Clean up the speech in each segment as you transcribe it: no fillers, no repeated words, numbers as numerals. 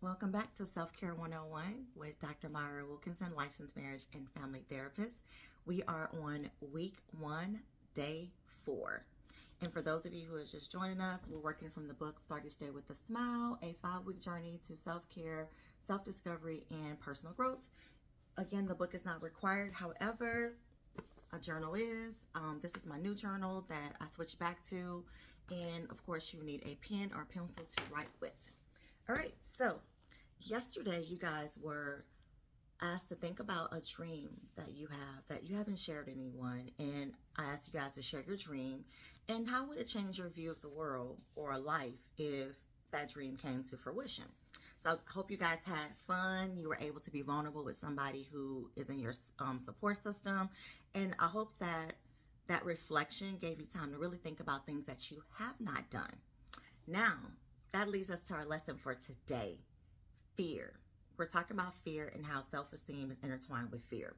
Welcome back to Self-Care 101 with Dr. Myra Wilkinson, licensed marriage and family therapist. We are on week 1, day 4. And for those of you who are just joining us, we're working from the book Start Each Day with a Smile, a 5-week journey to self-care, self-discovery, and personal growth. Again, the book is not required. However, a journal is. This is my new journal that I switched back to. And of course, you need a pen or pencil to write with. All right, so yesterday you guys were asked to think about a dream that you have that you haven't shared with anyone, and I asked you guys to share your dream and how would it change your view of the world or life if that dream came to fruition. So I hope you guys had fun. You were able to be vulnerable with somebody who is in your support system, and I hope that that reflection gave you time to really think about things that you have not done. Now, that leads us to our lesson for today. Fear. We're talking about fear and how self-esteem is intertwined with fear.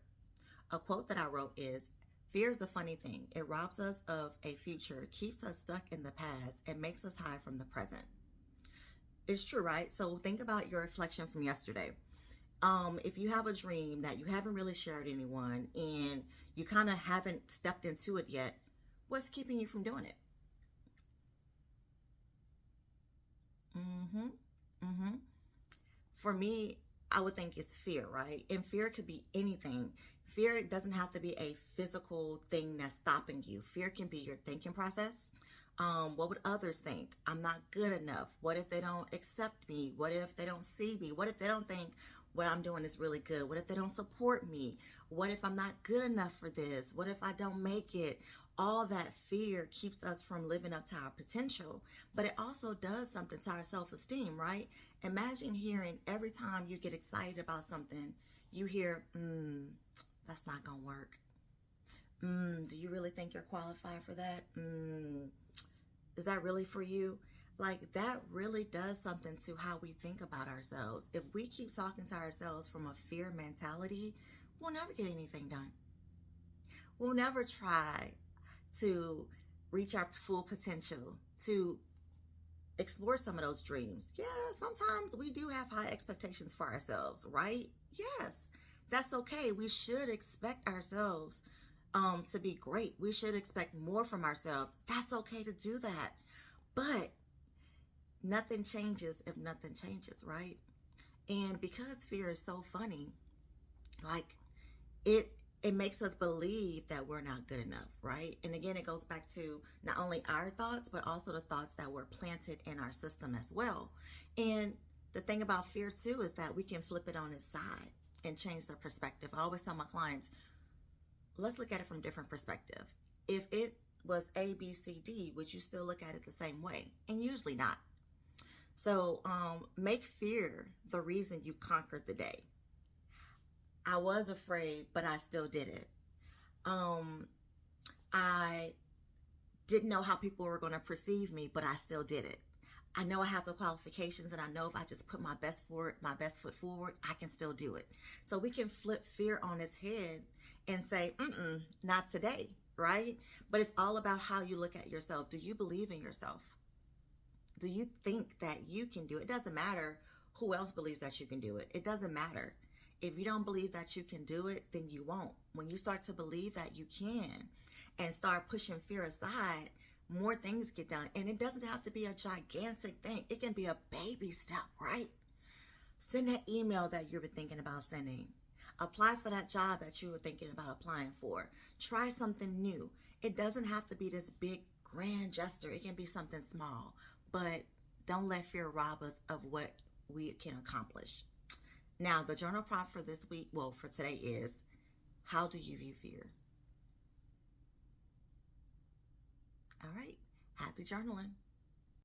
A quote that I wrote is, "Fear is a funny thing. It robs us of a future, keeps us stuck in the past, and makes us hide from the present." It's true, right? So think about your reflection from yesterday. If you have a dream that you haven't really shared with anyone and you kind of haven't stepped into it yet, what's keeping you from doing it? For me, I would think it's fear, right? And fear could be anything. Fear doesn't have to be a physical thing that's stopping you. Fear can be your thinking process. What would others think? I'm not good enough. What if they don't accept me? What if they don't see me? What if they don't think what I'm doing is really good? What if they don't support me? What if I'm not good enough for this? What if I don't make it? All that fear keeps us from living up to our potential, but it also does something to our self-esteem, right? Imagine hearing every time you get excited about something, you hear, that's not gonna work. Do you really think you're qualified for that? Is that really for you? Like, that really does something to how we think about ourselves. If we keep talking to ourselves from a fear mentality, we'll never get anything done. We'll never try to reach our full potential, to explore some of those dreams. Yeah, sometimes we do have high expectations for ourselves, right? Yes, that's okay. We should expect ourselves to be great. We should expect more from ourselves. That's okay to do that. But nothing changes if nothing changes, right? And because fear is so funny, like it makes us believe that we're not good enough, right? And again, it goes back to not only our thoughts, but also the thoughts that were planted in our system as well. And the thing about fear too is that we can flip it on its side and change the perspective. I always tell my clients, let's look at it from a different perspective. If it was A, B, C, D, would you still look at it the same way? And usually not. So make fear the reason you conquered the day. I was afraid, but I still did it. I didn't know how people were going to perceive me, but I still did it. I know I have the qualifications, and I know if I just put my best foot forward, I can still do it. So we can flip fear on its head and say, not today, right? But it's all about how you look at yourself. Do you believe in yourself? Do you think that you can do it? It doesn't matter who else believes that you can do it. It doesn't matter. If you don't believe that you can do it, then you won't. When you start to believe that you can and start pushing fear aside, more things get done. And it doesn't have to be a gigantic thing. It can be a baby step, right? Send that email that you were thinking about sending. Apply for that job that you were thinking about applying for. Try something new. It doesn't have to be this big, grand gesture. It can be something small. But don't let fear rob us of what we can accomplish. Now, the journal prompt for this week, well, for today is, how do you view fear? All right, happy journaling.